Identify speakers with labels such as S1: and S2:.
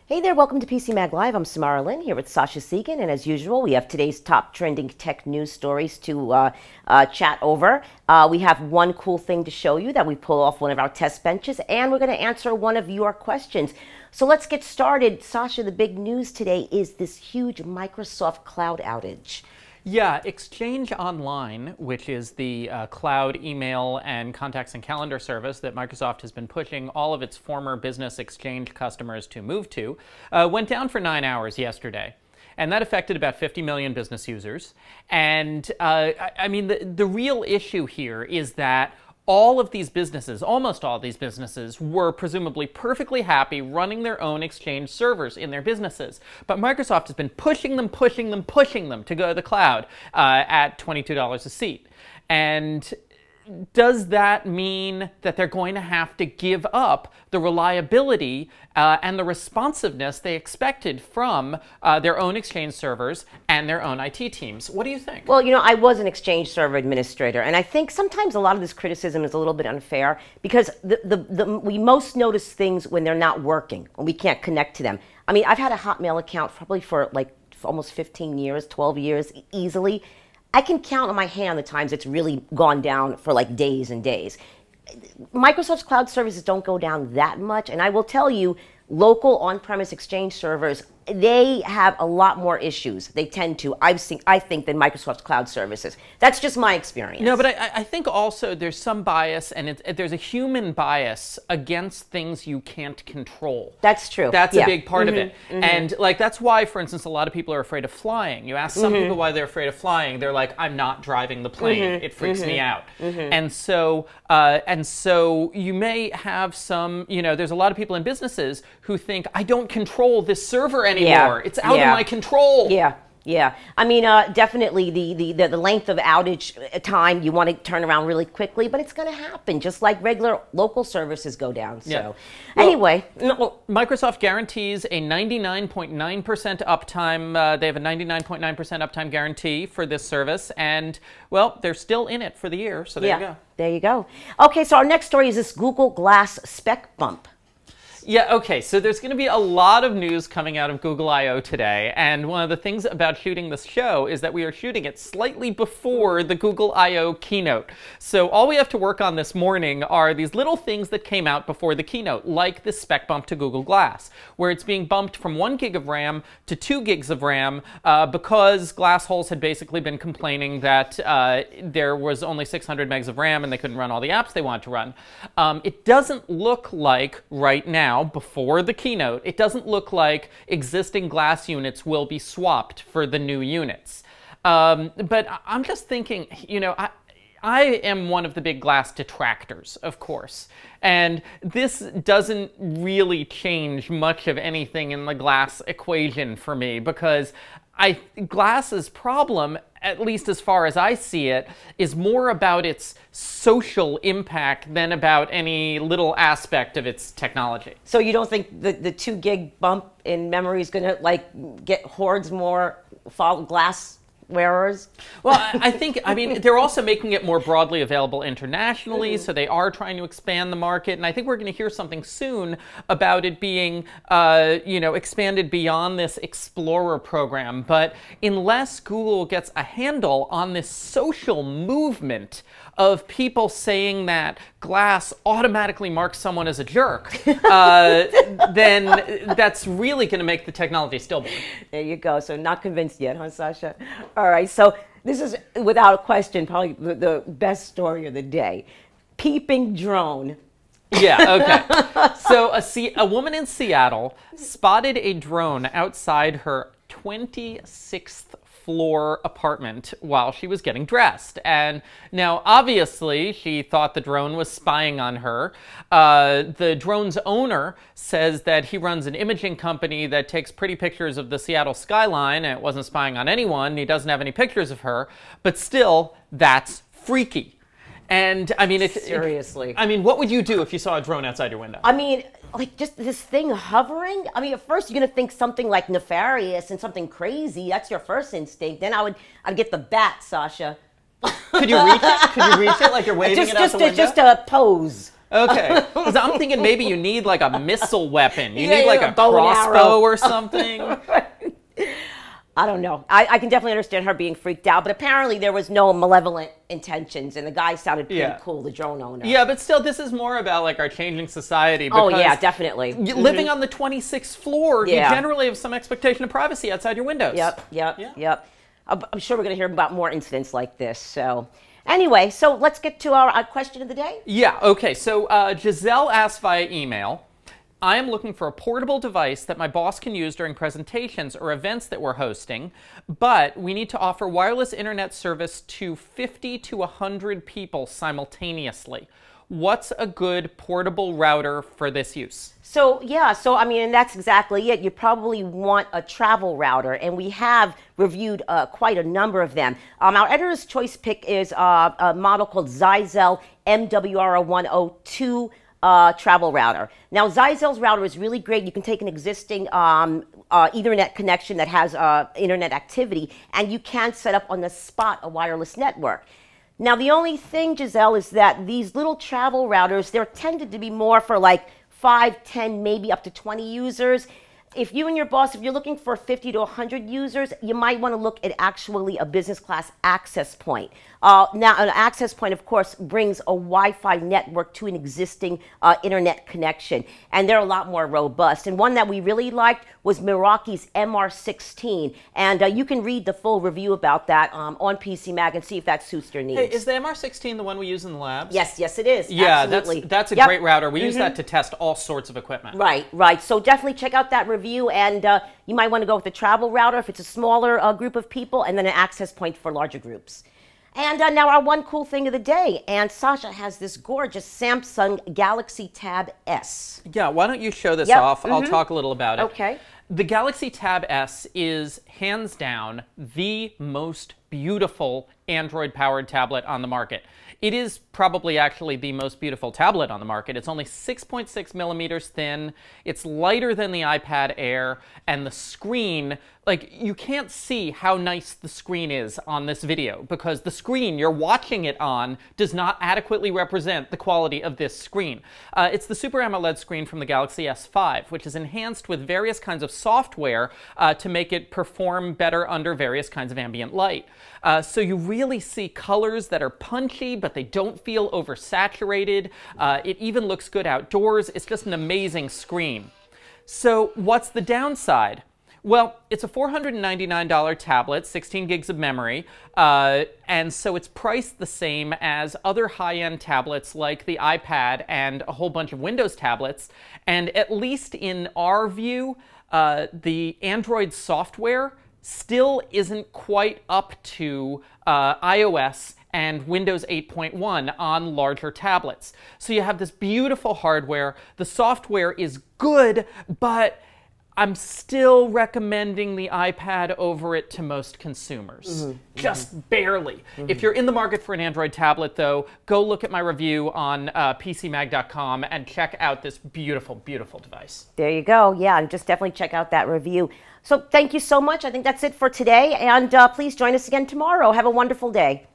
S1: Hey there, welcome to PCMag Live. I'm Samara Lynn here with Sascha Segan, and as usual, we have today's top trending tech news stories to chat over. We have one cool thing to show you that we pulled off one of our test benches, and we're going to answer one of your questions. So let's get started. Sascha, the big news today is this huge Microsoft cloud outage.
S2: Yeah, Exchange Online, which is the cloud email and contacts and calendar service that Microsoft has been pushing all of its former business Exchange customers to move to, went down for 9 hours yesterday. And that affected about 50 million business users. And I mean, the real issue here is that all of these businesses, almost all of these businesses, were presumably perfectly happy running their own Exchange servers in their businesses. But Microsoft has been pushing them to go to the cloud at $22 a seat. And does that mean that they're going to have to give up the reliability and the responsiveness they expected from their own Exchange servers and their own IT teams? What do you think?
S1: Well, you know, I was an Exchange server administrator, and I think sometimes a lot of this criticism is a little bit unfair because we most notice things when they're not working, when we can't connect to them. I mean, I've had a Hotmail account probably for like almost 15 years, 12 years easily. I can count on my hand the times it's really gone down for like days and days. Microsoft's cloud services don't go down that much, and I will tell you, local on-premise Exchange servers, they have a lot more issues. They tend to, I think, than Microsoft's cloud services. That's just my experience.
S2: No, but I think also there's some bias, and there's a human bias against things you can't control.
S1: That's true.
S2: That's a big part of it. And like that's why, for instance, a lot of people are afraid of flying. You ask some people why they're afraid of flying, they're like, I'm not driving the plane. It freaks me out. And so you may have some, you know, there's a lot of people in businesses who think, I don't control this server anymore.
S1: Yeah.
S2: It's out of my control.
S1: Yeah. Yeah, I mean, definitely the length of outage time, you want to turn around really quickly, but it's going to happen, just like regular local services go down. So anyway.
S2: Microsoft guarantees a 99.9% uptime. They have a 99.9% uptime guarantee for this service, and, well, they're still in it for the year, so there you go.
S1: There you go. Okay, so our next story is this Google Glass spec bump.
S2: Yeah, okay, so there's going to be a lot of news coming out of Google I/O today, and one of the things about shooting this show is that we are shooting it slightly before the Google I/O keynote. So all we have to work on this morning are these little things that came out before the keynote, like this spec bump to Google Glass, where it's being bumped from 1 gig of RAM to 2 gigs of RAM because glassholes had basically been complaining that there was only 600 megs of RAM and they couldn't run all the apps they wanted to run. It doesn't look like right now, before the keynote, it doesn't look like existing glass units will be swapped for the new units. But I'm just thinking, you know, I am one of the big glass detractors, of course, and this doesn't really change much of anything in the glass equation for me because glass's problem, at least as far as I see it, is more about its social impact than about any little aspect of its technology.
S1: So you don't think the 2 gig bump in memory is going to like get hordes more glass wearers?
S2: Well, I mean, they're also making it more broadly available internationally, so they are trying to expand the market, and I think we're going to hear something soon about it being, you know, expanded beyond this Explorer program. But unless Google gets a handle on this social movement of people saying that glass automatically marks someone as a jerk, then that's really going to make the technology stillborn.
S1: There you go. So not convinced yet, huh, Sascha? All right. So this is, without question, probably the best story of the day. Peeping drone.
S2: Yeah, okay. So a woman in Seattle spotted a drone outside her 26th floor apartment while she was getting dressed. And now, obviously, she thought the drone was spying on her. The drone's owner says that he runs an imaging company that takes pretty pictures of the Seattle skyline, and it wasn't spying on anyone. He doesn't have any pictures of her. But still, that's freaky. And I mean,
S1: seriously.
S2: I mean, what would you do if you saw a drone outside your window?
S1: I mean, like just this thing hovering. I mean, at first you're gonna think something like nefarious and something crazy. That's your first instinct. Then I'd get the bat, Sascha.
S2: Could you reach it? Could you reach it like you're waving it out the window?
S1: Just a pose.
S2: Okay, because I'm thinking maybe you need like a missile weapon. You
S1: Yeah,
S2: need like
S1: yeah,
S2: a
S1: bow and
S2: crossbow
S1: arrow.
S2: or something.
S1: I don't know. I can definitely understand her being freaked out, but apparently there was no malevolent intentions, and the guy sounded pretty cool, the drone owner.
S2: Yeah, but still, this is more about like our changing society.
S1: Oh yeah, definitely.
S2: Living on the 26th floor, you
S1: Yeah.
S2: generally have some expectation of privacy outside your windows.
S1: Yep. I'm sure we're going to hear about more incidents like this. So anyway, so let's get to our question of the day.
S2: Yeah, okay. So Giselle asked via email, I am looking for a portable device that my boss can use during presentations or events that we're hosting, but we need to offer wireless internet service to 50 to 100 people simultaneously. What's a good portable router for this use?
S1: So yeah, so I mean, and that's exactly it. You probably want a travel router, and we have reviewed quite a number of them. Our editor's choice pick is a model called Zyxel MWR102 travel router. Now, Zyxel's router is really great. You can take an existing Ethernet connection that has internet activity, and you can set up on the spot a wireless network. Now, the only thing, Giselle, is that these little travel routers, they're tended to be more for like 5, 10, maybe up to 20 users. If you and your boss, if you're looking for 50 to 100 users, you might want to look at actually a business class access point. Now, an access point, of course, brings a Wi-Fi network to an existing internet connection, and they're a lot more robust. And one that we really liked was Meraki's MR16, and you can read the full review about that on PCMag and see if that suits your needs.
S2: Hey, is the MR16 the one we use in the labs?
S1: Yes, yes, it is.
S2: Yeah,
S1: absolutely.
S2: that's a great router. We use that to test all sorts of equipment.
S1: Right. So definitely check out that review, and you might want to go with the travel router if it's a smaller group of people, and then an access point for larger groups. And now our one cool thing of the day, and Sascha has this gorgeous Samsung Galaxy Tab S.
S2: Yeah, why don't you show this off? I'll talk a little about it.
S1: Okay.
S2: The Galaxy Tab S is hands down the most beautiful Android-powered tablet on the market. It is probably actually the most beautiful tablet on the market. It's only 6.6 millimeters thin. It's lighter than the iPad Air, and the screen, like, you can't see how nice the screen is on this video because the screen you're watching it on does not adequately represent the quality of this screen. It's the Super AMOLED screen from the Galaxy S5, which is enhanced with various kinds of software to make it perform better under various kinds of ambient light. So you really see colors that are punchy, but they don't feel oversaturated. It even looks good outdoors. It's just an amazing screen. So what's the downside? Well, it's a $499 tablet, 16 gigs of memory, and so it's priced the same as other high-end tablets like the iPad and a whole bunch of Windows tablets. And at least in our view, the Android software still isn't quite up to iOS and Windows 8.1 on larger tablets. So you have this beautiful hardware. The software is good, but I'm still recommending the iPad over it to most consumers. Just barely. If you're in the market for an Android tablet, though, go look at my review on PCMag.com and check out this beautiful, beautiful device.
S1: There you go. Yeah, and just definitely check out that review. So thank you so much. I think that's it for today, and please join us again tomorrow. Have a wonderful day.